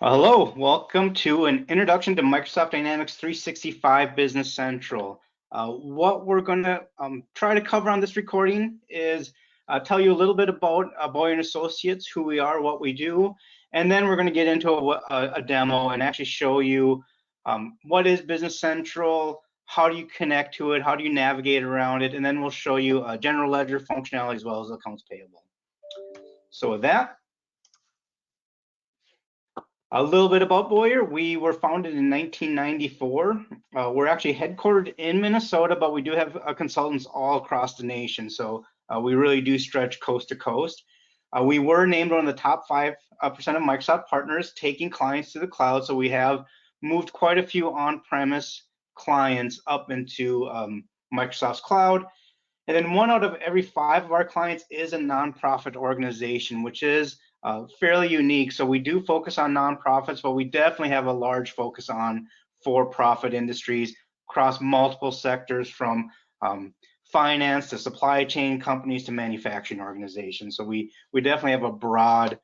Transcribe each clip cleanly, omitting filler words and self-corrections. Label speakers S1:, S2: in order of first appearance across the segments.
S1: Hello, welcome to an introduction to Microsoft Dynamics 365 Business Central. What we're going to try to cover on this recording is tell you a little bit about Boyer & Associates, who we are, what we do, and then we're going to get into a demo and actually show you what is Business Central, how do you connect to it, how do you navigate around it, and then we'll show you general ledger functionality as well as accounts payable. So with that, a little bit about Boyer. We were founded in 1994. We're actually headquartered in Minnesota, but we do have consultants all across the nation. So we really do stretch coast to coast. We were named one of the top 5% of Microsoft partners taking clients to the cloud. So we have moved quite a few on-premise clients up into Microsoft's cloud. And then 1 out of every 5 of our clients is a nonprofit organization, which is fairly unique. So we do focus on nonprofits, but we definitely have a large focus on for-profit industries across multiple sectors, from finance to supply chain companies to manufacturing organizations. So we definitely have a broad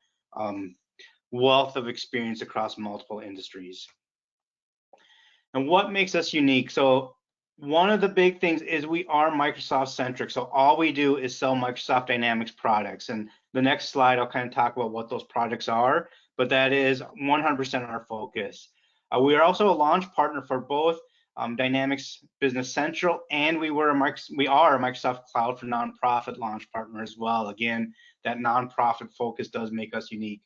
S1: wealth of experience across multiple industries. And what makes us unique? So one of the big things is we are Microsoft centric. So all we do is sell Microsoft Dynamics products. And the next slide, I'll kind of talk about what those products are, but that is 100% our focus. We are also a launch partner for both Dynamics Business Central, and we are a Microsoft Cloud for Nonprofit launch partner as well. Again, that nonprofit focus does make us unique.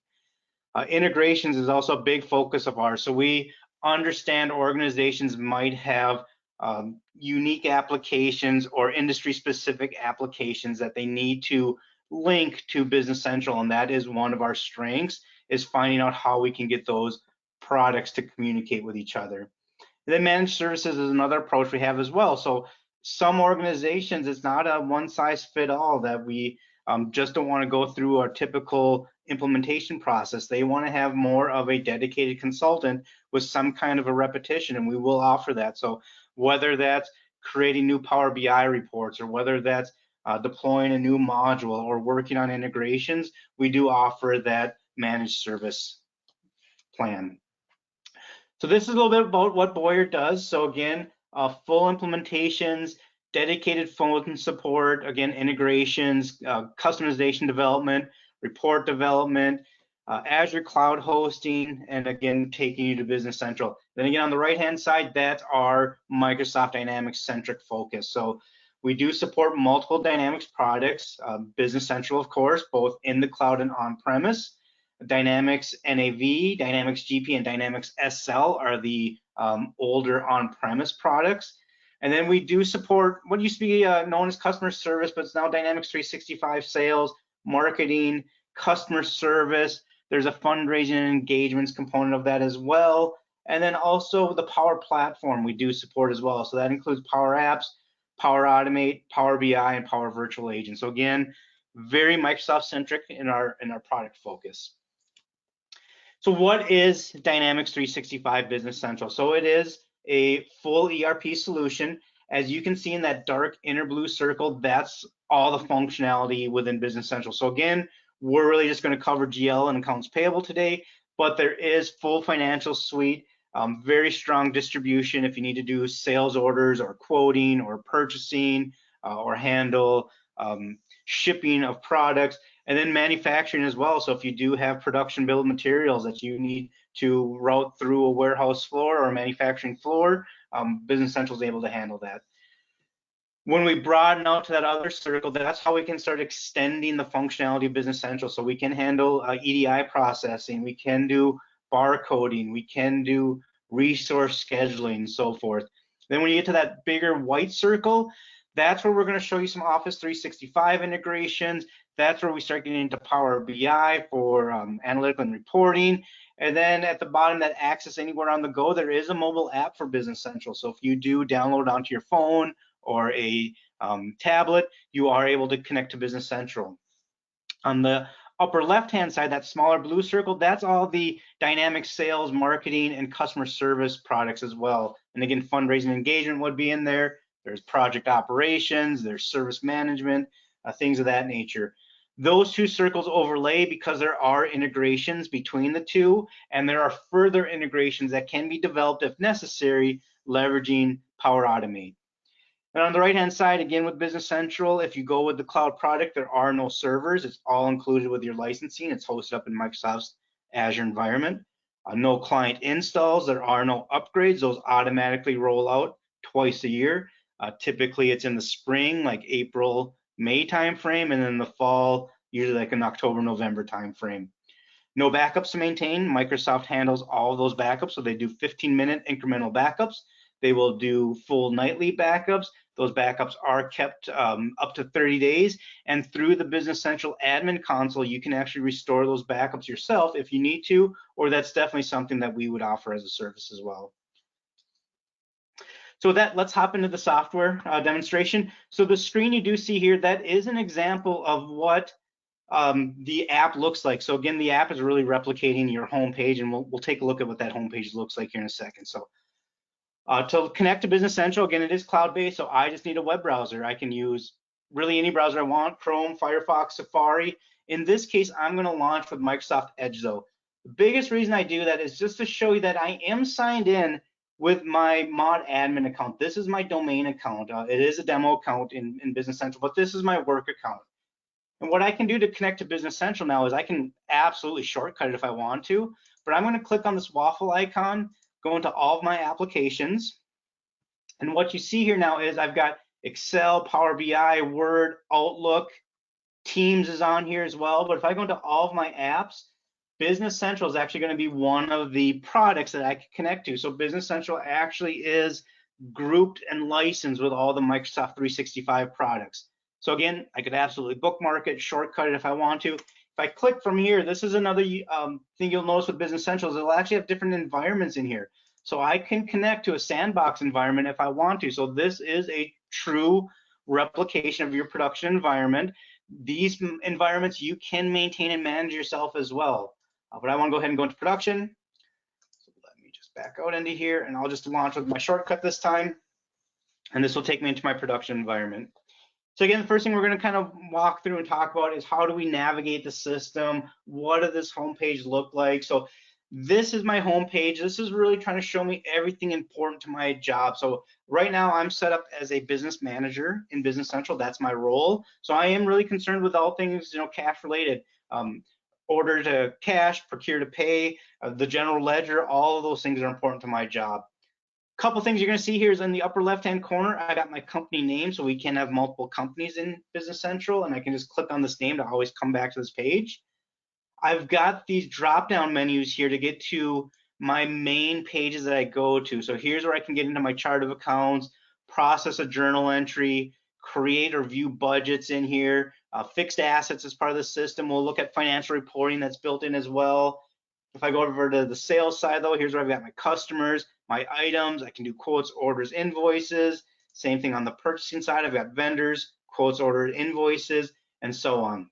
S1: Integrations is also a big focus of ours. So we understand organizations might have unique applications or industry-specific applications that they need to link to Business Central, and that is one of our strengths, is finding out how we can get those products to communicate with each other. And then managed services is another approach we have as well. So some organizations, it's not a one-size-fit-all, that we just don't want to go through our typical implementation process. They want to have more of a dedicated consultant with some kind of a repetition, and we will offer that. So whether that's creating new Power BI reports, or whether that's deploying a new module or working on integrations, we do offer that managed service plan. So this is a little bit about what Boyer does. So again, full implementations, dedicated phone support, again, integrations, customization development, report development, Azure cloud hosting, and again, taking you to Business Central. Then again, on the right-hand side, that's our Microsoft Dynamics centric focus. So we do support multiple Dynamics products, Business Central, of course, both in the cloud and on-premise. Dynamics NAV, Dynamics GP, and Dynamics SL are the older on-premise products. And then we do support what used to be known as customer service, but it's now Dynamics 365 sales, marketing, customer service. There's a fundraising and engagements component of that as well. And then also the Power Platform we do support as well. So that includes Power Apps, Power Automate, Power BI, and Power Virtual Agent. So again, very Microsoft centric in our product focus. So what is Dynamics 365 Business Central? So it is a full ERP solution. As you can see in that dark inner blue circle, that's all the functionality within Business Central. So again, we're really just going to cover GL and accounts payable today, but there is full financial suite, very strong distribution if you need to do sales orders or quoting or purchasing or handle shipping of products, and then manufacturing as well. So if you do have production bill of materials that you need to route through a warehouse floor or a manufacturing floor, Business Central is able to handle that. When we broaden out to that other circle, that's how we can start extending the functionality of Business Central. So we can handle EDI processing, we can do barcoding, we can do resource scheduling, and so forth. Then when you get to that bigger white circle, that's where we're going to show you some Office 365 integrations. That's where we start getting into Power BI for analytical and reporting. And then at the bottom, that Access Anywhere on the Go, there is a mobile app for Business Central. So if you do download onto your phone or a tablet, you are able to connect to Business Central. On the upper left-hand side, that smaller blue circle, that's all the dynamic sales, marketing, and customer service products as well. And again, fundraising engagement would be in there. There's project operations, there's service management, things of that nature. Those two circles overlay because there are integrations between the two, and there are further integrations that can be developed if necessary, leveraging Power Automate. And on the right-hand side, again with Business Central, if you go with the cloud product, there are no servers. It's all included with your licensing. It's hosted up in Microsoft's Azure environment. No client installs. There are no upgrades. Those automatically roll out twice a year. Typically, it's in the spring, like April, May timeframe, and then the fall, usually like an October, November timeframe. No backups to maintain. Microsoft handles all of those backups, so they do 15-minute incremental backups. They will do full nightly backups. Those backups are kept up to 30 days, and through the Business Central admin console, you can actually restore those backups yourself if you need to, or that's definitely something that we would offer as a service as well. So with that, let's hop into the software demonstration. So the screen you do see here, that is an example of what the app looks like. So again, the app is really replicating your home page, and we'll take a look at what that home page looks like here in a second. So to connect to Business Central, again, it is cloud-based, so I just need a web browser. I can use really any browser I want, Chrome, Firefox, Safari. In this case, I'm gonna launch with Microsoft Edge though. The biggest reason I do that is just to show you that I am signed in with my mod admin account. This is my domain account. It is a demo account in Business Central, but this is my work account. And what I can do to connect to Business Central now is I can absolutely shortcut it if I want to, but I'm gonna click on this waffle icon, go into all of my applications. And what you see here now is I've got Excel, Power BI, Word, Outlook, Teams is on here as well. But if I go into all of my apps, Business Central is actually going to be one of the products that I can connect to. So Business Central actually is grouped and licensed with all the Microsoft 365 products. So again, I could absolutely bookmark it, shortcut it if I want to. If I click from here, this is another thing you'll notice with Business Central is it'll actually have different environments in here. So I can connect to a sandbox environment if I want to. So this is a true replication of your production environment. These environments you can maintain and manage yourself as well. But I want to go ahead and go into production. So let me just back out into here, and I'll just launch with my shortcut this time. And this will take me into my production environment. So again, the first thing we're going to kind of walk through and talk about is how do we navigate the system? What does this homepage look like? So this is my homepage. This is really trying to show me everything important to my job. So right now I'm set up as a business manager in Business Central. That's my role. So I am really concerned with all things, cash related. Order to cash, procure to pay, the general ledger, all of those things are important to my job. Couple things you're going to see here is in the upper left-hand corner, I got my company name, so we can have multiple companies in Business Central, and I can just click on this name to always come back to this page. I've got these drop-down menus here to get to my main pages that I go to. So here's where I can get into my chart of accounts, process a journal entry, create or view budgets in here, fixed assets as part of the system. We'll look at financial reporting that's built in as well. If I go over to the sales side though, here's where I've got my customers, my items, I can do quotes, orders, invoices. Same thing on the purchasing side, I've got vendors, quotes, orders, invoices, and so on.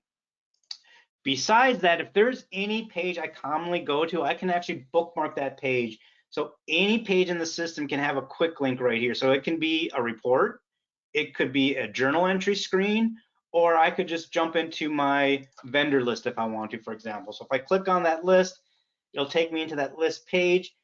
S1: Besides that, if there's any page I commonly go to, I can actually bookmark that page. So any page in the system can have a quick link right here. So it can be a report, it could be a journal entry screen, or I could just jump into my vendor list if I want to, for example. So if I click on that list, it'll take me into that list page.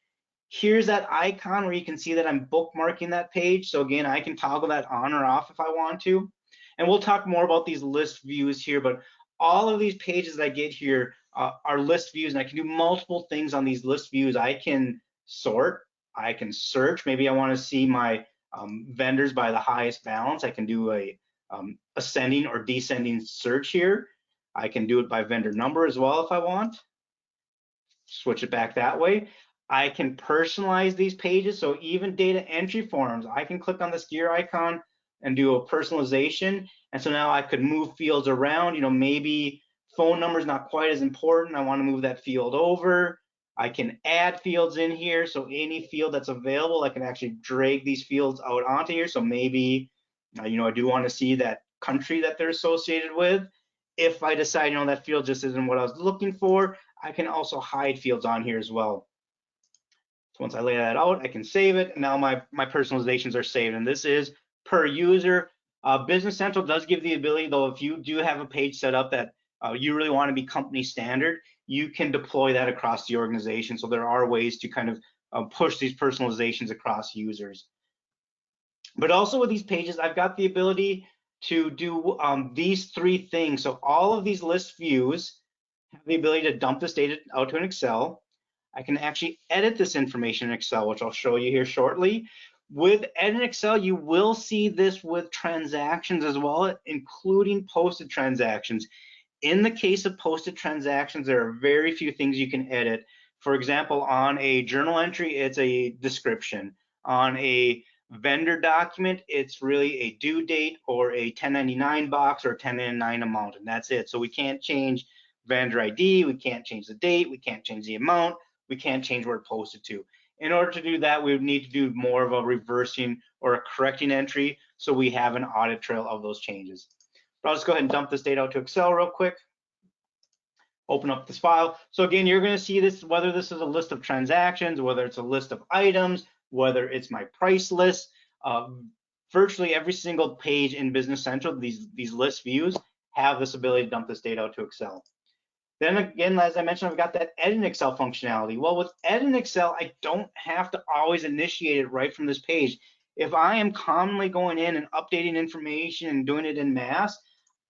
S1: Here's that icon where you can see that I'm bookmarking that page. So again, I can toggle that on or off if I want to. And we'll talk more about these list views here, but all of these pages that I get here are list views, and I can do multiple things on these list views. I can sort, I can search. Maybe I want to see my vendors by the highest balance. I can do a ascending or descending search here. I can do it by vendor number as well if I want. Switch it back that way. I can personalize these pages, so even data entry forms, I can click on this gear icon and do a personalization. And so now I could move fields around, maybe phone number is not quite as important. I want to move that field over. I can add fields in here. So any field that's available, I can actually drag these fields out onto here. So maybe, I do want to see that country that they're associated with. If I decide, that field just isn't what I was looking for, I can also hide fields on here as well. So once I lay that out, I can save it. And now my personalizations are saved. And this is per user. Business Central does give the ability, though, if you do have a page set up that you really want to be company standard, you can deploy that across the organization. So there are ways to kind of push these personalizations across users. But also with these pages, I've got the ability to do these three things. So all of these list views have the ability to dump this data out to an Excel. I can actually edit this information in Excel, which I'll show you here shortly. With Edit Excel, you will see this with transactions as well, including posted transactions. In the case of posted transactions, there are very few things you can edit. For example, on a journal entry, it's a description. On a vendor document, it's really a due date or a 1099 box or a 1099 amount, and that's it. So we can't change vendor ID, we can't change the date, we can't change the amount, we can't change where it posted to. In order to do that, we would need to do more of a reversing or a correcting entry so we have an audit trail of those changes. But I'll just go ahead and dump this data out to Excel real quick. Open up this file. So again, you're going to see this, whether this is a list of transactions, whether it's a list of items, whether it's my price list. Virtually every single page in Business Central, these list views have this ability to dump this data out to Excel. Then again, as I mentioned, I've got that Edit Excel functionality. Well, with Edit Excel, I don't have to always initiate it right from this page. If I am commonly going in and updating information and doing it in mass,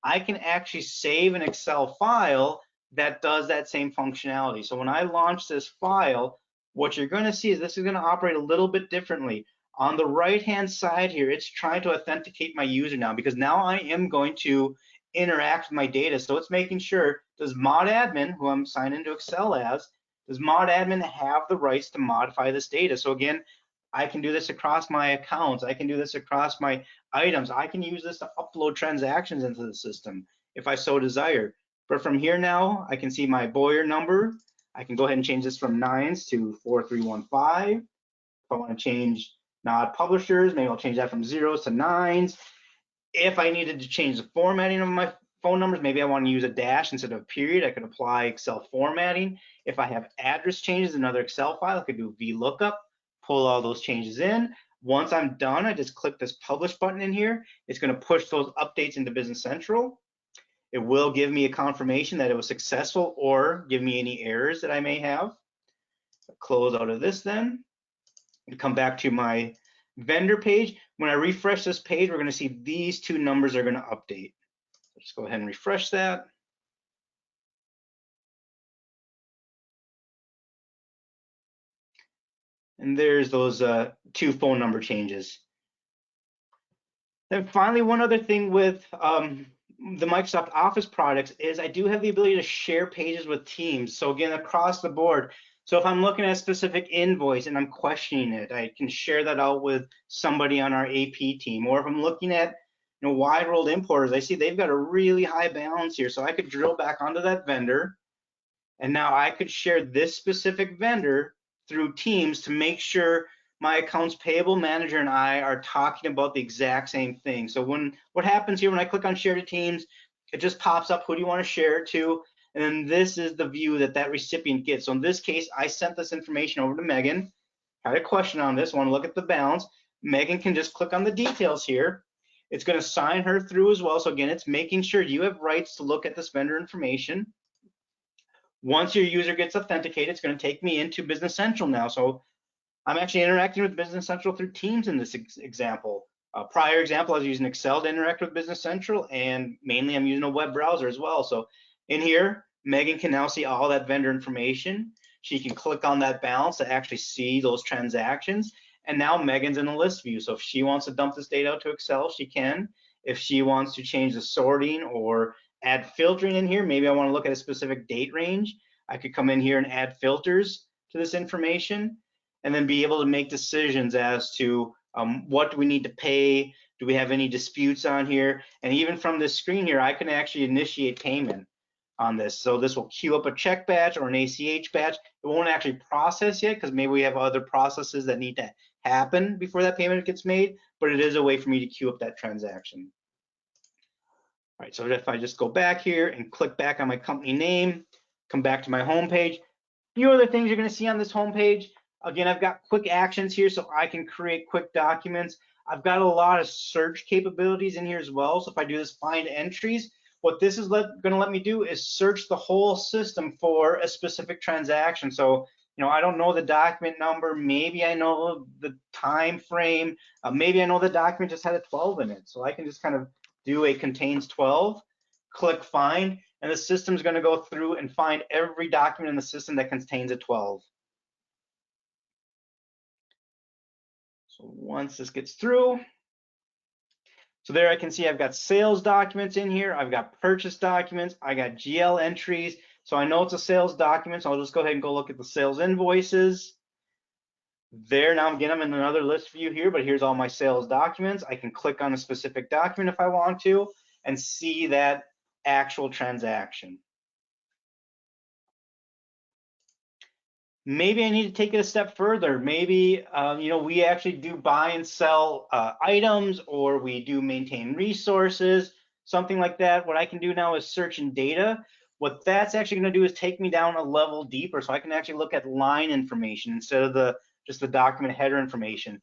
S1: I can actually save an Excel file that does that same functionality. So when I launch this file, what you're going to see is this is going to operate a little bit differently. On the right-hand side here, it's trying to authenticate my user now, because now I am going to interact with my data. So it's making sure, does ModAdmin, who I'm signed into Excel as, does ModAdmin have the rights to modify this data? So again, I can do this across my accounts. I can do this across my items. I can use this to upload transactions into the system if I so desire. But from here now, I can see my Boyer number. I can go ahead and change this from 9s to 4315. If I want to change not publishers, maybe I'll change that from 0s to 9s. If I needed to change the formatting of my phone numbers, maybe I want to use a dash instead of a period, I could apply Excel formatting. If I have address changes in another Excel file, I could do VLOOKUP, pull all those changes in. Once I'm done, I just click this publish button in here. It's going to push those updates into Business Central. It will give me a confirmation that it was successful or give me any errors that I may have. Close out of this then. Come back to my vendor page. When I refresh this page, we're going to see these two numbers are going to update. Let's go ahead and refresh that. And there's those two phone number changes. Then finally, one other thing with the Microsoft Office products is I do have the ability to share pages with teams. So again, across the board. So if I'm looking at a specific invoice and I'm questioning it, I can share that out with somebody on our AP team. Or if I'm looking at wide world importers, I see they've got a really high balance here. So I could drill back onto that vendor. And now I could share this specific vendor through Teams to make sure my accounts payable manager and I are talking about the exact same thing. So what happens here when I click on share to Teams, it just pops up, who do you want to share it to? And then this is the view that recipient gets. So in this case, I sent this information over to Megan, had a question on this, want to look at the balance. Megan can just click on the details here. It's going to sign her through as well. So again, it's making sure you have rights to look at this vendor information. Once your user gets authenticated, it's going to take me into Business Central now. So I'm actually interacting with Business Central through Teams in this example. Prior example, I was using Excel to interact with Business Central, and mainly I'm using a web browser as well. So in here, Megan can now see all that vendor information. She can click on that balance to actually see those transactions. And now Megan's in the list view. So if she wants to dump this data out to Excel, she can. If she wants to change the sorting or add filtering in here, maybe I want to look at a specific date range, I could come in here and add filters to this information and then be able to make decisions as to what do we need to pay, do we have any disputes on here, and even from this screen here, I can actually initiate payment on this. So this will queue up a check batch or an ACH batch. It won't actually process yet because maybe we have other processes that need to happen before that payment gets made, but it is a way for me to queue up that transaction. All right, so if I just go back here and click back on my company name, come back to my home page, a few other things you're going to see on this home page. Again, I've got quick actions here so I can create quick documents. I've got a lot of search capabilities in here as well. So if I do this find entries, What this is going to let me do is search the whole system for a specific transaction. So, I don't know the document number. Maybe I know the time frame. Maybe I know the document just had a 12 in it. So I can just kind of do a contains 12, click find, and the system's going to go through and find every document in the system that contains a 12. So once this gets through, so there I can see I've got sales documents in here, I've got purchase documents, I got GL entries. So I know it's a sales document, so I'll just go ahead and go look at the sales invoices. There, now again, I'm in another list view here, but here's all my sales documents. I can click on a specific document if I want to and see that actual transaction. Maybe I need to take it a step further. Maybe, we actually do buy and sell items, or we do maintain resources, something like that. What I can do now is search in data. What that's actually going to do is take me down a level deeper, so I can actually look at line information instead of just the document header information.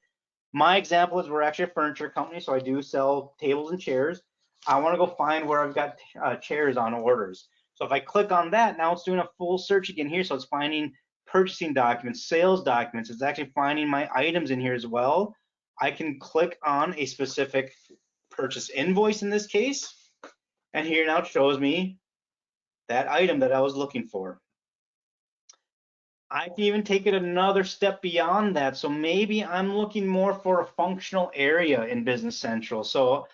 S1: My example is we're actually a furniture company, so I do sell tables and chairs. I want to go find where I've got chairs on orders. So if I click on that, now it's doing a full search again here, so it's finding purchasing documents, sales documents. It's actually finding my items in here as well. I can click on a specific purchase invoice in this case, and here now it shows me that item that I was looking for. I can even take it another step beyond that. So maybe I'm looking more for a functional area in Business Central. So,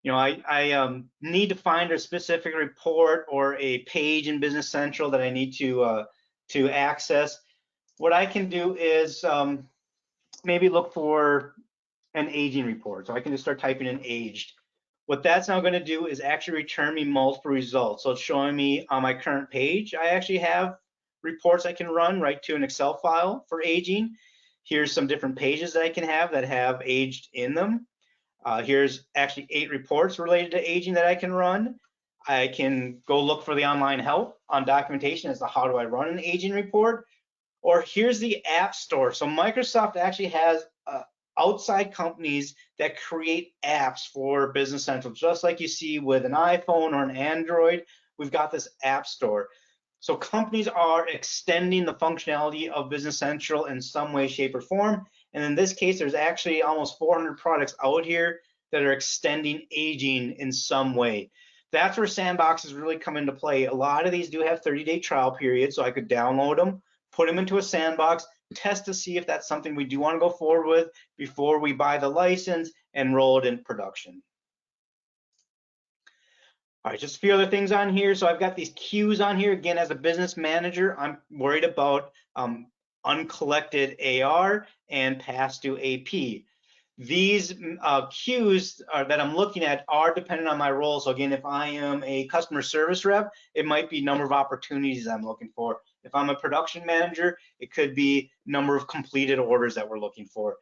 S1: I need to find a specific report or a page in Business Central that I need to access. What I can do is maybe look for an aging report. So I can just start typing in aged. What that's now going to do is actually return me multiple results. So it's showing me on my current page, I actually have reports I can run right to an Excel file for aging. Here's some different pages that I can have that have aged in them. Here's actually 8 reports related to aging that I can run. I can go look for the online help on documentation as to how do I run an aging report. Or here's the App Store. So Microsoft actually has outside companies that create apps for Business Central, just like you see with an iPhone or an Android. We've got this App Store. So companies are extending the functionality of Business Central in some way, shape, or form. And in this case, there's actually almost 400 products out here that are extending aging in some way. That's where sandboxes really come into play. A lot of these do have 30-day trial periods, so I could download them, put them into a sandbox, test to see if that's something we do want to go forward with before we buy the license and roll it in production. All right, just a few other things on here. So I've got these queues on here. Again, as a business manager, I'm worried about uncollected AR and past due AP. These queues that I'm looking at are dependent on my role. So again, if I am a customer service rep, it might be number of opportunities I'm looking for. If I'm a production manager, it could be number of completed orders that we're looking for.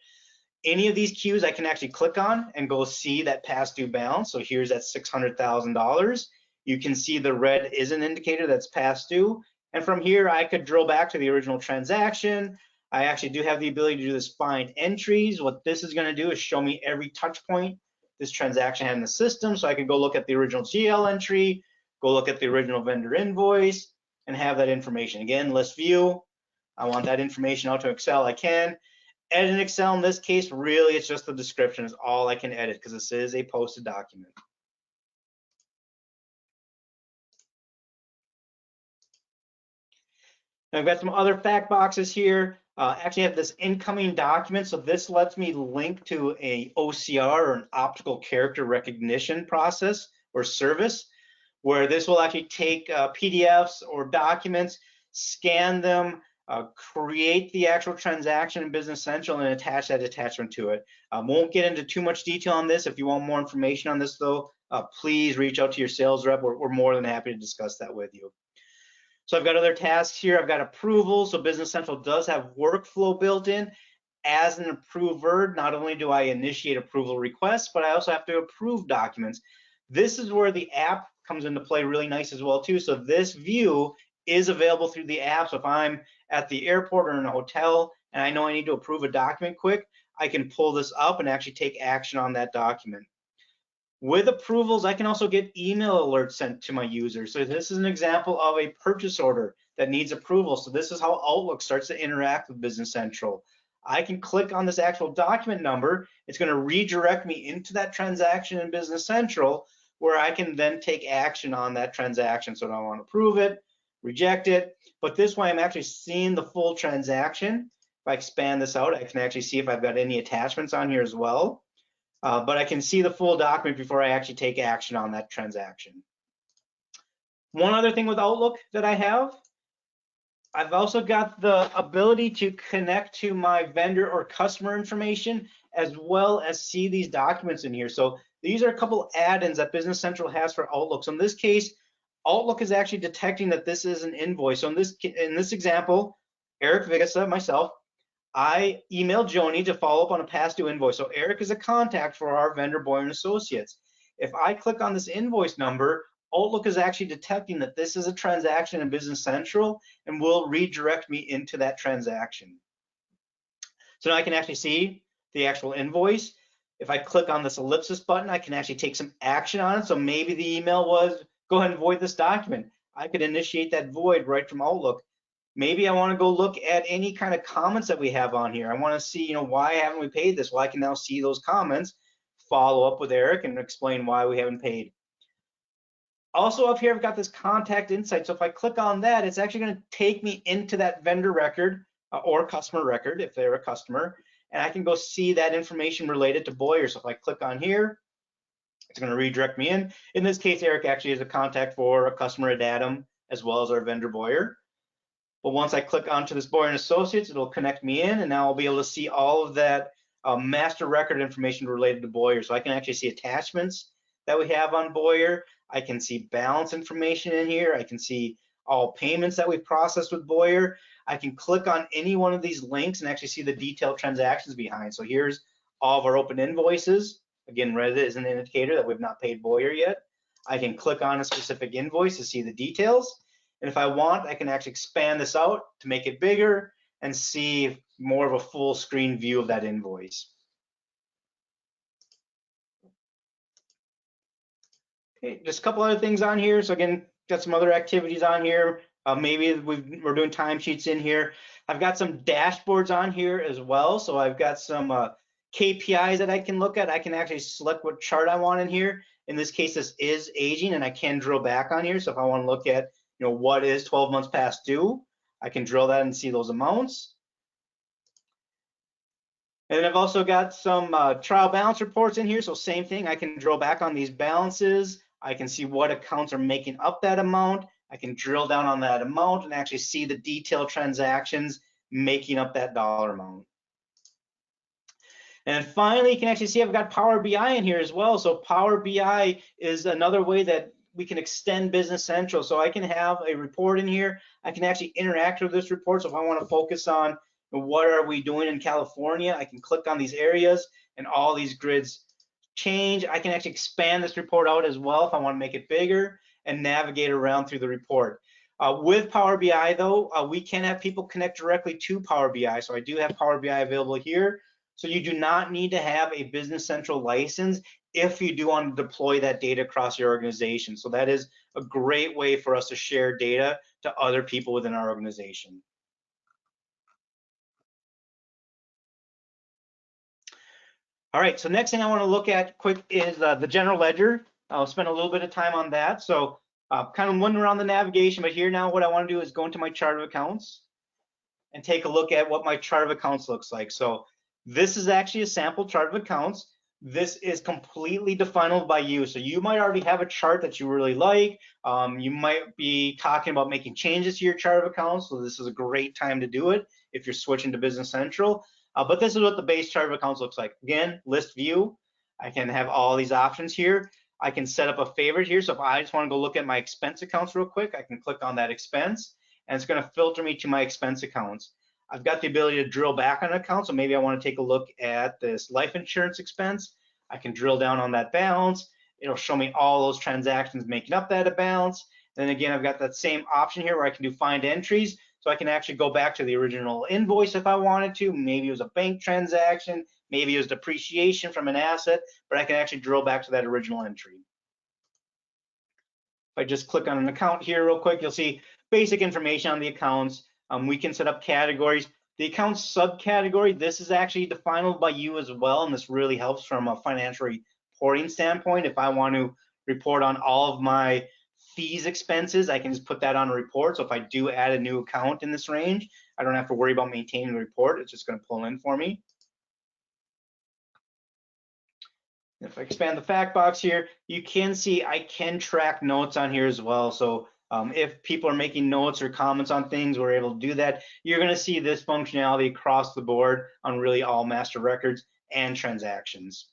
S1: Any of these queues I can actually click on and go see that past due balance. So here's that $600,000. You can see the red is an indicator that's past due. And from here, I could drill back to the original transaction. I actually do have the ability to do this find entries. What this is going to do is show me every touch point this transaction had in the system. So I could go look at the original GL entry, go look at the original vendor invoice, and have that information. Again, list view. I want that information out to Excel. I can. Edit in Excel in this case, really it's just the description is all I can edit because this is a posted document. Now I've got some other fact boxes here. Actually have this incoming document, so this lets me link to a OCR or an optical character recognition process or service, where this will actually take PDFs or documents, scan them, create the actual transaction in Business Central and attach that attachment to it. Won't get into too much detail on this. If you want more information on this though, please reach out to your sales rep. We're more than happy to discuss that with you. So I've got other tasks here. I've got approval. So Business Central does have workflow built in. As an approver, not only do I initiate approval requests, but I also have to approve documents. This is where the app comes into play really nice as well too. So this view is available through the app. So if I'm at the airport or in a hotel and I know I need to approve a document quick, I can pull this up and actually take action on that document. With approvals, I can also get email alerts sent to my users. So this is an example of a purchase order that needs approval. So this is how Outlook starts to interact with Business Central. I can click on this actual document number. It's going to redirect me into that transaction in Business Central, where I can then take action on that transaction. So I want to approve it, reject it, but this way I'm actually seeing the full transaction. If I expand this out, I can actually see if I've got any attachments on here as well. But I can see the full document before I actually take action on that transaction. One other thing with Outlook that I have, I've also got the ability to connect to my vendor or customer information, as well as see these documents in here. So these are a couple add-ins that Business Central has for Outlook. So in this case, Outlook is actually detecting that this is an invoice. So in this example, Eric Vigasa, myself, I emailed Joni to follow up on a past due invoice. So Eric is a contact for our vendor, Boyer and Associates. If I click on this invoice number, Outlook is actually detecting that this is a transaction in Business Central and will redirect me into that transaction. So now I can actually see the actual invoice. If I click on this ellipsis button, I can actually take some action on it. So maybe the email was, go ahead and void this document. I could initiate that void right from Outlook. Maybe I want to go look at any kind of comments that we have on here. I want to see, why haven't we paid this? Well, I can now see those comments, follow up with Eric and explain why we haven't paid. Also up here, I've got this contact insight. So if I click on that, it's actually going to take me into that vendor record or customer record if they're a customer, and I can go see that information related to Boyer. So if I click on here, it's going to redirect me in. In this case, Eric actually is a contact for a customer at Adam, as well as our vendor Boyer. But once I click onto this Boyer and Associates, it'll connect me in, and now I'll be able to see all of that master record information related to Boyer. So I can actually see attachments that we have on Boyer. I can see balance information in here. I can see all payments that we've processed with Boyer. I can click on any one of these links and actually see the detailed transactions behind. So here's all of our open invoices. Again, red is an indicator that we've not paid Boyer yet. I can click on a specific invoice to see the details. And if I want, I can actually expand this out to make it bigger and see more of a full screen view of that invoice. Okay, just a couple other things on here. So again, got some other activities on here. Maybe we're doing timesheets in here. I've got some dashboards on here as well. So I've got some KPIs that I can look at. I can actually select what chart I want in here. In this case, this is aging, and I can drill back on here. So if I want to look at, what is 12 months past due, I can drill that and see those amounts. And I've also got some trial balance reports in here. So same thing, I can drill back on these balances. I can see what accounts are making up that amount. I can drill down on that amount and actually see the detailed transactions making up that dollar amount. And finally, you can actually see I've got Power BI in here as well. So Power BI is another way that we can extend Business Central. So I can have a report in here. I can actually interact with this report. So if I want to focus on what are we doing in California, I can click on these areas and all these grids change. I can actually expand this report out as well if I want to make it bigger and navigate around through the report. With Power BI though, we can have people connect directly to Power BI. So I do have Power BI available here. So you do not need to have a Business Central license if you do want to deploy that data across your organization. So that is a great way for us to share data to other people within our organization. All right, so next thing I want to look at quick is the general ledger. I'll spend a little bit of time on that. So kind of wondering around the navigation, but here now what I want to do is go into my chart of accounts and take a look at what my chart of accounts looks like. So this is actually a sample chart of accounts. This is completely definable by you. So you might already have a chart that you really like. You might be talking about making changes to your chart of accounts. So this is a great time to do it if you're switching to Business Central. But this is what the base chart of accounts looks like. Again, list view. I can have all these options here. I can set up a favorite here. So if I just want to go look at my expense accounts real quick, I can click on that expense and it's going to filter me to my expense accounts. I've got the ability to drill back on an account. So maybe I want to take a look at this life insurance expense. I can drill down on that balance. It'll show me all those transactions making up that balance. Then again, I've got that same option here where I can do find entries. So I can actually go back to the original invoice if I wanted to. Maybe it was a bank transaction, maybe it was depreciation from an asset, but I can actually drill back to that original entry. If I just click on an account here real quick, you'll see basic information on the accounts. We can set up categories. The account subcategory, this is actually definable by you as well, and this really helps from a financial reporting standpoint. If I want to report on all of my fees expenses, I can just put that on a report. So if I do add a new account in this range, I don't have to worry about maintaining the report. It's just going to pull in for me. If I expand the fact box here, you can see I can track notes on here as well. So if people are making notes or comments on things, we're able to do that. You're going to see this functionality across the board on really all master records and transactions.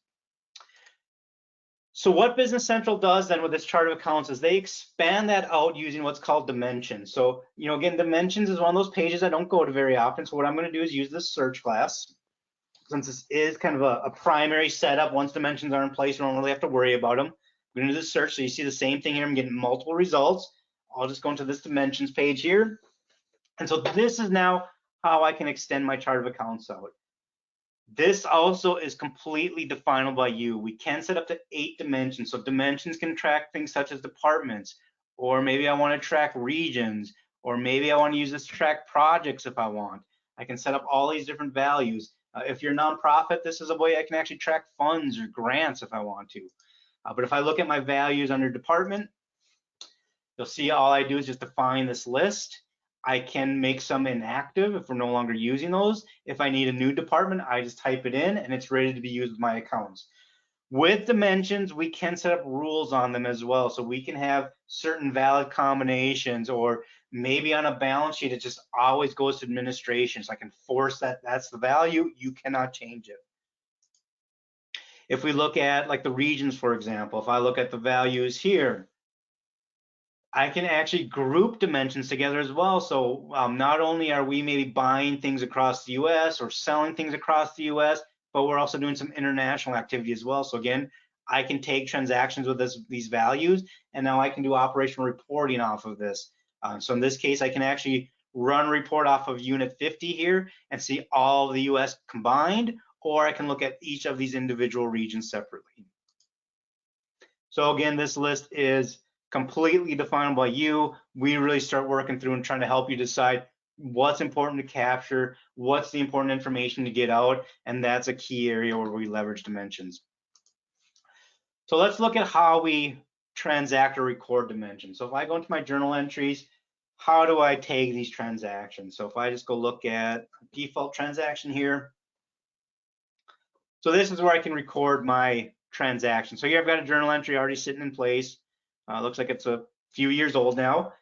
S1: So what Business Central does then with this chart of accounts is they expand that out using what's called dimensions. So, again, dimensions is one of those pages I don't go to very often. So what I'm going to do is use this search class. Since this is kind of a primary setup, once dimensions are in place, we don't really have to worry about them. I'm going to do the search, so you see the same thing here. I'm getting multiple results. I'll just go into this dimensions page here. And so this is now how I can extend my chart of accounts out. This also is completely definable by you. We can set up to 8 dimensions. So dimensions can track things such as departments, or maybe I want to track regions, or maybe I want to use this to track projects if I want. I can set up all these different values. If you're a nonprofit, this is a way I can actually track funds or grants if I want to. But if I look at my values under department, you'll see all I do is just define this list. I can make some inactive if we're no longer using those. If I need a new department, I just type it in and it's ready to be used with my accounts. With dimensions, we can set up rules on them as well. So we can have certain valid combinations, or maybe on a balance sheet, it just always goes to administration. So I can force that, that's the value, you cannot change it. If we look at like the regions, for example, if I look at the values here, I can actually group dimensions together as well. So not only are we maybe buying things across the US or selling things across the US, but we're also doing some international activity as well. So again, I can take transactions with these values, and now I can do operational reporting off of this. So in this case, I can actually run a report off of unit 50 here and see all the US combined, or I can look at each of these individual regions separately. So again, this list is completely defined by you. We really start working through and trying to help you decide what's important to capture, what's the important information to get out, and that's a key area where we leverage dimensions. So let's look at how we transact or record dimensions. So if I go into my journal entries, how do I tag these transactions? So if I just go look at default transaction here, so this is where I can record my transaction. So here I've got a journal entry already sitting in place. Looks like it's a few years old now,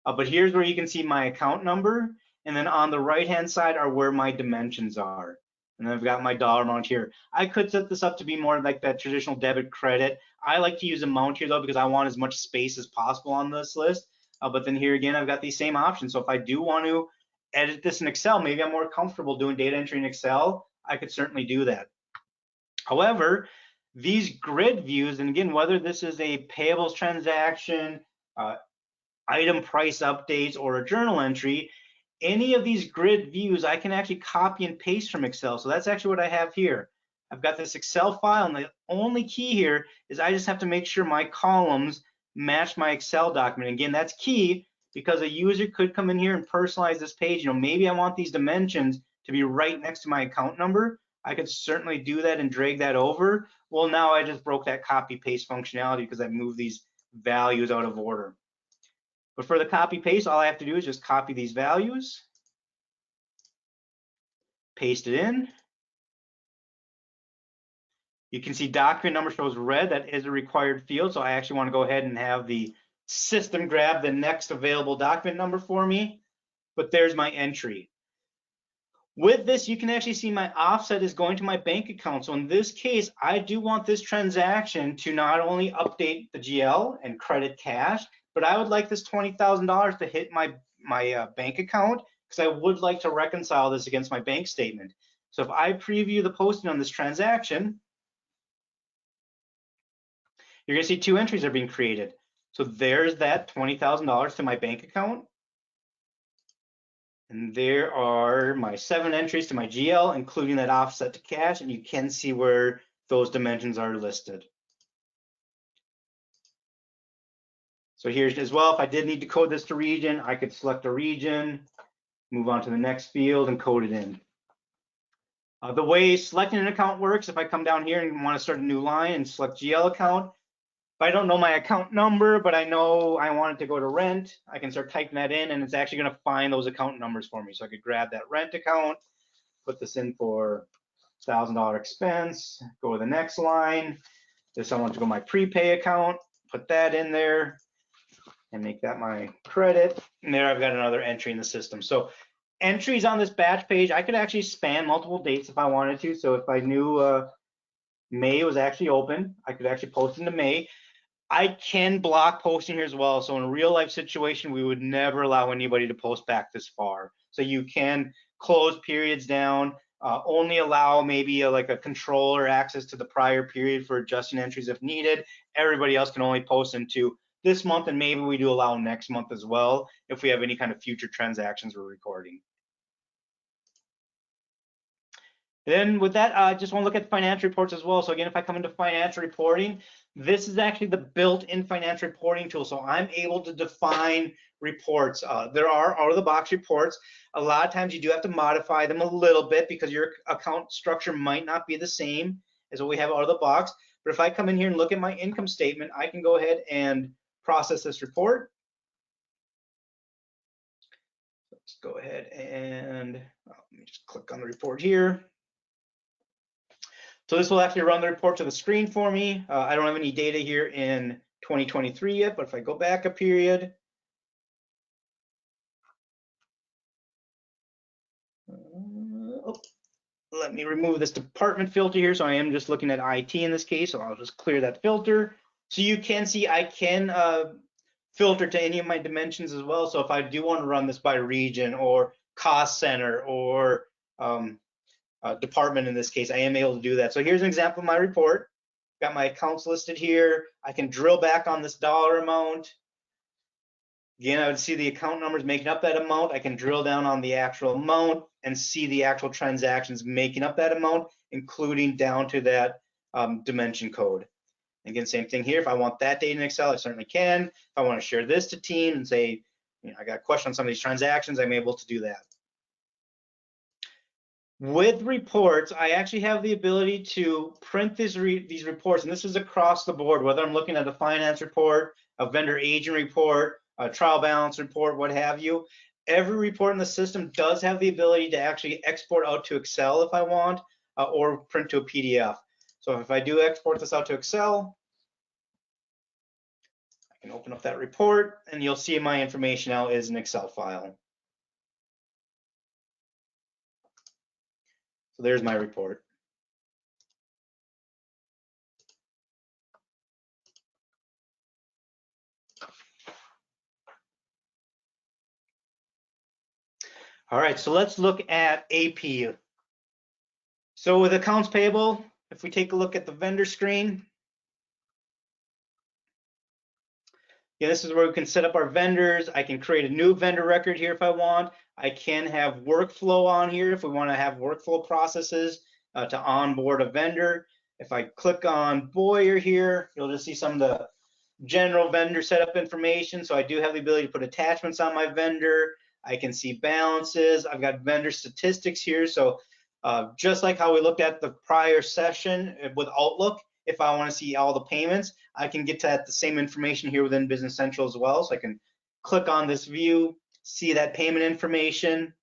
S1: but here's where you can see my account number, and then on the right hand side are where my dimensions are, and then I've got my dollar amount here. I could set this up to be more like that traditional debit credit. I like to use amount here though because I want as much space as possible on this list, but then here again I've got these same options. So if I do want to edit this in Excel, maybe I'm more comfortable doing data entry in Excel, I could certainly do that. However, these grid views, and again, whether this is a payables transaction, item price updates, or a journal entry, any of these grid views, I can actually copy and paste from Excel. So that's actually what I have here. I've got this Excel file, and the only key here is I just have to make sure my columns match my Excel document. Again, that's key because a user could come in here and personalize this page. Maybe I want these dimensions to be right next to my account number. I could certainly do that and drag that over. Well, now I just broke that copy paste functionality because I moved these values out of order. But for the copy paste, all I have to do is just copy these values, paste it in. You can see document number shows red. That is a required field. So I actually want to go ahead and have the system grab the next available document number for me. But there's my entry. With this, you can actually see my offset is going to my bank account. So in this case, I do want this transaction to not only update the GL and credit cash, but I would like this $20,000 to hit my bank account because I would like to reconcile this against my bank statement. So if I preview the posting on this transaction, you're going to see 2 entries are being created. So there's that $20,000 to my bank account. And there are my 7 entries to my GL, including that offset to cash, and you can see where those dimensions are listed. So here's as well, if I did need to code this to region, I could select a region, move on to the next field and code it in. The way selecting an account works, if I come down here and want to start a new line and select GL account, if I don't know my account number, but I know I want it to go to rent, I can start typing that in and it's actually going to find those account numbers for me. So I could grab that rent account, put this in for $1,000 expense, go to the next line. If I want to go my prepay account, put that in there and make that my credit. And there I've got another entry in the system. So entries on this batch page, I could actually span multiple dates if I wanted to. So if I knew May was actually open, I could actually post into May. I can block posting here as well. So in a real life situation, we would never allow anybody to post back this far. So you can close periods down, only allow maybe like a controller access to the prior period for adjusting entries if needed. Everybody else can only post into this month, and maybe we do allow next month as well if we have any kind of future transactions we're recording. Then with that, I just want to look at financial reports as well. So again, if I come into financial reporting, this is actually the built-in financial reporting tool. So I'm able to define reports. There are out-of-the-box reports. A lot of times you do have to modify them a little bit because your account structure might not be the same as what we have out of the box. But if I come in here and look at my income statement, I can go ahead and process this report. Let's go ahead and let me just click on the report here. So this will actually run the report to the screen for me. I don't have any data here in 2023 yet, but if I go back a period, let me remove this department filter here. So I am just looking at IT in this case, so I'll just clear that filter. So you can see I can filter to any of my dimensions as well. So if I do want to run this by region or cost center or department in this case, I am able to do that. So here's an example of my report. Got my accounts listed here. I can drill back on this dollar amount. Again, I would see the account numbers making up that amount. I can drill down on the actual amount and see the actual transactions making up that amount, including down to that dimension code. Again, same thing here. If I want that data in Excel, I certainly can. If I want to share this to team and say, I got a question on some of these transactions, I'm able to do that. With reports, I actually have the ability to print these reports, and this is across the board, whether I'm looking at a finance report, a vendor agent report, a trial balance report, what have you. Every report in the system does have the ability to actually export out to Excel if I want, or print to a PDF. So if I do export this out to Excel, I can open up that report, and you'll see my information now is an Excel file. So there's my report. All right, so let's look at AP. So with accounts payable, if we take a look at the vendor screen, this is where we can set up our vendors. I can create a new vendor record here if I want. I can have workflow on here if we want to have workflow processes to onboard a vendor. If I click on Boyer here, you'll just see some of the general vendor setup information. So I do have the ability to put attachments on my vendor. I can see balances. I've got vendor statistics here. So just like how we looked at the prior session with Outlook, if I want to see all the payments, I can get to the same information here within Business Central as well. So I can click on this view, see that payment information.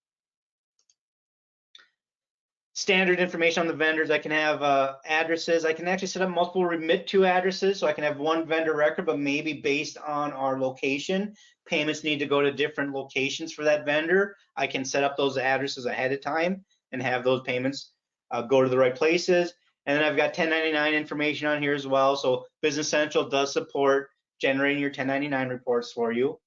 S1: Standard information on the vendors. I can have addresses. I can actually set up multiple remit to addresses. So I can have one vendor record, but maybe based on our location, payments need to go to different locations for that vendor. I can set up those addresses ahead of time and have those payments go to the right places. And then I've got 1099 information on here as well. So Business Central does support generating your 1099 reports for you.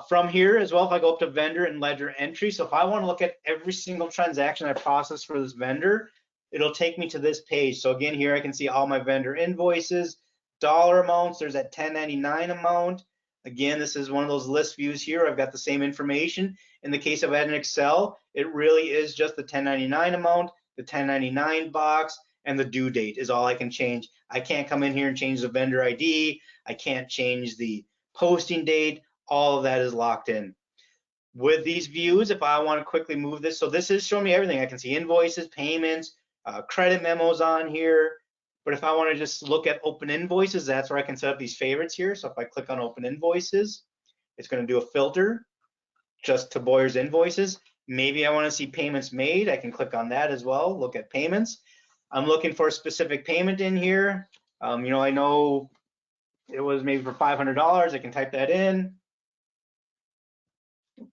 S1: From here as well, if I go up to vendor and ledger entry, so if I want to look at every single transaction I process for this vendor, it'll take me to this page. So again, here I can see all my vendor invoices, dollar amounts. There's that 1099 amount. Again, this is one of those list views here. I've got the same information. In the case of an Excel, it really is just the 1099 amount, the 1099 box, and the due date is all I can change. I can't come in here and change the vendor ID. I can't change the posting date. All of that is locked in. With these views, if I want to quickly move this, so this is showing me everything. I can see invoices, payments, credit memos on here. But if I want to just look at open invoices, that's where I can set up these favorites here. So if I click on open invoices, it's going to do a filter just to Boyer's invoices. Maybe I want to see payments made. I can click on that as well, look at payments. I'm looking for a specific payment in here. I know it was maybe for $500. I can type that in.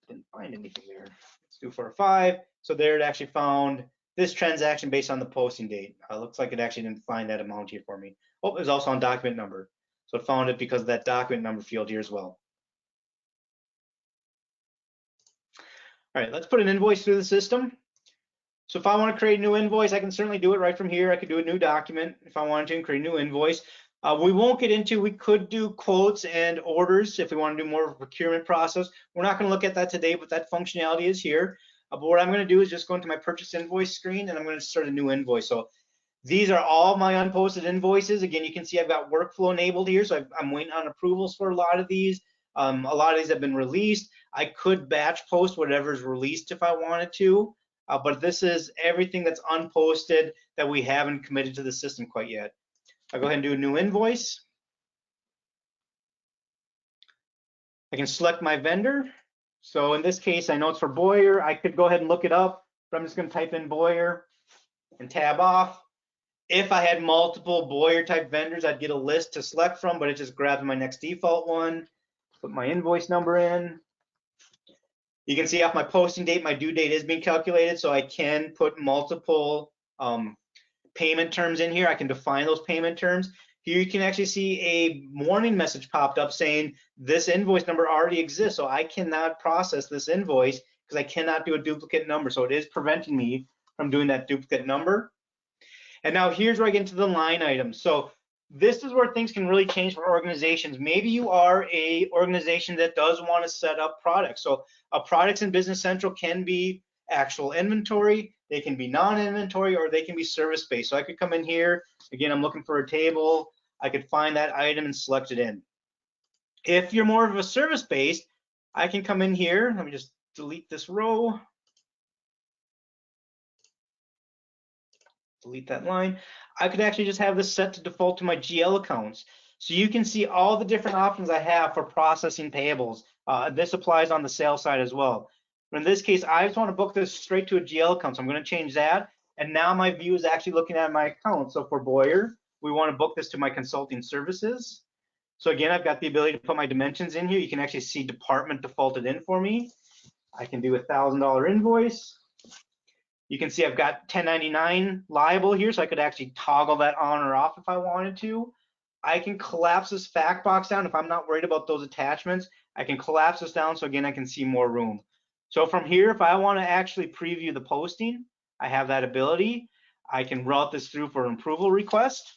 S1: Didn't find anything there. Let's do 405. So there it actually found this transaction based on the posting date. Looks like it actually didn't find that amount here for me. Oh, it was also on document number. So it found it because of that document number field here as well. All right, let's put an invoice through the system. So if I want to create a new invoice, I can certainly do it right from here. I could do a new document if I wanted to and create a new invoice. We won't get into, we could do quotes and orders if we want to do more of a procurement process. We're not going to look at that today, but that functionality is here. But what I'm going to do is just go into my purchase invoice screen and I'm going to start a new invoice. So these are all my unposted invoices. Again, you can see I've got workflow enabled here. So I'm waiting on approvals for a lot of these. A lot of these have been released. I could batch post whatever's released if I wanted to. But this is everything that's unposted that we haven't committed to the system quite yet. I'll go ahead and do a new invoice. I can select my vendor. So in this case, I know it's for Boyer. I could go ahead and look it up, but I'm just going to type in Boyer and tab off. If I had multiple Boyer type vendors, I'd get a list to select from, but it just grabs my next default one. Put my invoice number in. You can see off my posting date, my due date is being calculated, so I can put multiple payment terms in here. I can define those payment terms. Here you can actually see a warning message popped up saying this invoice number already exists, so I cannot process this invoice because I cannot do a duplicate number. So it is preventing me from doing that duplicate number. And now here's where I get into the line items. So this is where things can really change for organizations. Maybe you are a organization that does want to set up products. So products in Business Central can be actual inventory, they can be non-inventory, or they can be service-based. So I could come in here, again, I'm looking for a table, I could find that item and select it in. If you're more of a service-based, I can come in here, let me just delete this row, delete that line. I could actually just have this set to default to my GL accounts. So you can see all the different options I have for processing payables. This applies on the sales side as well. But in this case, I just want to book this straight to a GL account. So I'm going to change that. And now my view is actually looking at my account. So for Boyer, we want to book this to my consulting services. So again, I've got the ability to put my dimensions in here. You can actually see department defaulted in for me. I can do a $1,000 invoice. You can see I've got 1099 liable here, so I could actually toggle that on or off if I wanted to. I can collapse this fact box down if I'm not worried about those attachments. I can collapse this down so again I can see more room. So from here, if I want to actually preview the posting, I have that ability. I can route this through for an approval request.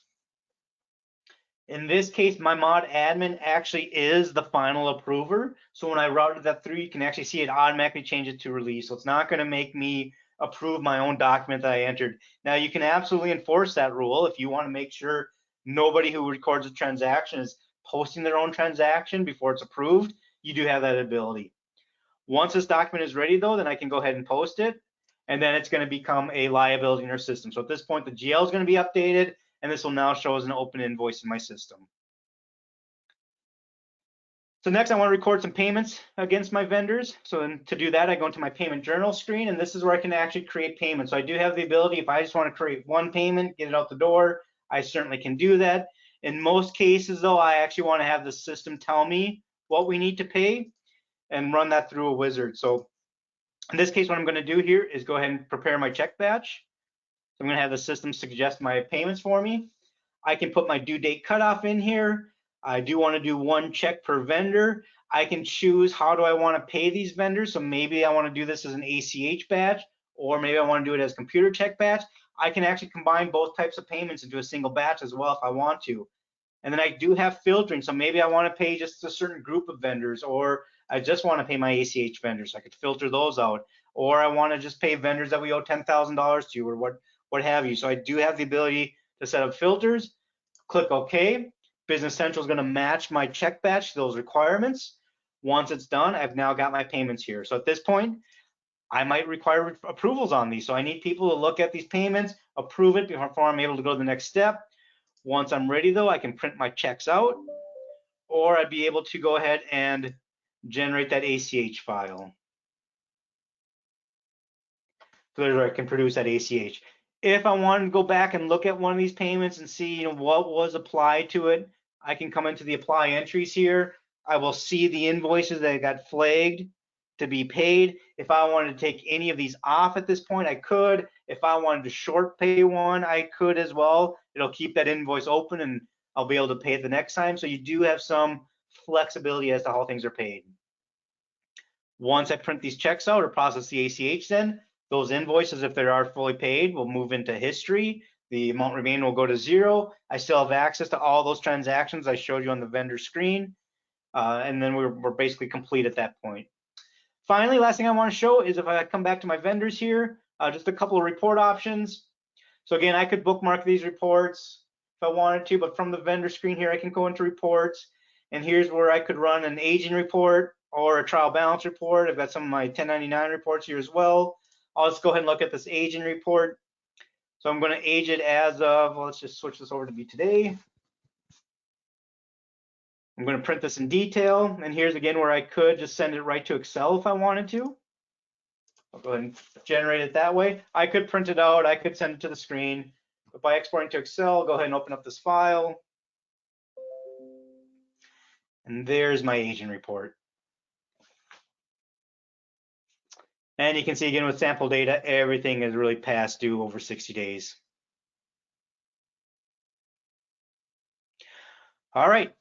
S1: In this case, my mod admin actually is the final approver. So when I routed that through, you can actually see it automatically change it to release. So it's not going to make me approve my own document that I entered. Now you can absolutely enforce that rule if you want to make sure nobody who records a transaction is posting their own transaction before it's approved. You do have that ability. Once this document is ready though, then I can go ahead and post it, and then it's going to become a liability in our system. So at this point, the GL is going to be updated, and this will now show as an open invoice in my system. So next I want to record some payments against my vendors. So to do that, I go into my payment journal screen, and this is where I can actually create payments. So I do have the ability, if I just want to create one payment, get it out the door, I certainly can do that. In most cases though, I actually want to have the system tell me what we need to pay and run that through a wizard. So in this case, what I'm going to do here is go ahead and prepare my check batch. So I'm going to have the system suggest my payments for me. I can put my due date cutoff in here. I do want to do one check per vendor. I can choose how do I want to pay these vendors. So maybe I want to do this as an ACH batch, or maybe I want to do it as computer check batch. I can actually combine both types of payments into a single batch as well if I want to. And then I do have filtering. So maybe I want to pay just a certain group of vendors, or I just want to pay my ACH vendors. I could filter those out. Or I want to just pay vendors that we owe $10,000 to, or what have you. So I do have the ability to set up filters. Click OK. Business Central is going to match my check batch to those requirements. Once it's done, I've now got my payments here. So at this point, I might require approvals on these. So I need people to look at these payments, approve it before I'm able to go to the next step. Once I'm ready though, I can print my checks out, or I'd be able to go ahead and generate that ACH file. So there's where I can produce that ACH. If I wanted to go back and look at one of these payments and see, what was applied to it, I can come into the apply entries here. I will see the invoices that got flagged to be paid. If I wanted to take any of these off at this point, I could. If I wanted to short pay one, I could as well. It'll keep that invoice open and I'll be able to pay it the next time. So you do have some flexibility as to how things are paid. Once I print these checks out or process the ACH, then those invoices, if they are fully paid, will move into history. The amount remaining will go to zero. I still have access to all those transactions I showed you on the vendor screen. And then we're basically complete at that point. Finally, last thing I want to show is if I come back to my vendors here, just a couple of report options. So again, I could bookmark these reports if I wanted to, but from the vendor screen here, I can go into reports. And here's where I could run an aging report or a trial balance report. I've got some of my 1099 reports here as well. I'll just go ahead and look at this aging report. So I'm going to age it as of, well, let's just switch this over to be today. I'm going to print this in detail. And here's again where I could just send it right to Excel if I wanted to. I'll go ahead and generate it that way. I could print it out. I could send it to the screen. But by exporting to Excel, go ahead and open up this file. And there's my aging report. And you can see again with sample data, everything is really past due over 60 days. All right.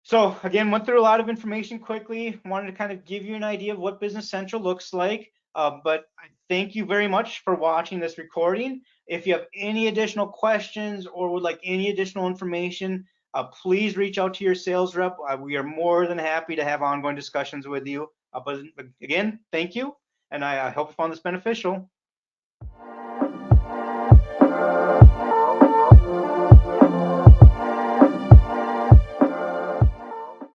S1: So again, went through a lot of information quickly. Wanted to kind of give you an idea of what Business Central looks like. But I thank you very much for watching this recording. If you have any additional questions or would like any additional information, please reach out to your sales rep. We are more than happy to have ongoing discussions with you. But again, thank you, and I hope you found this beneficial.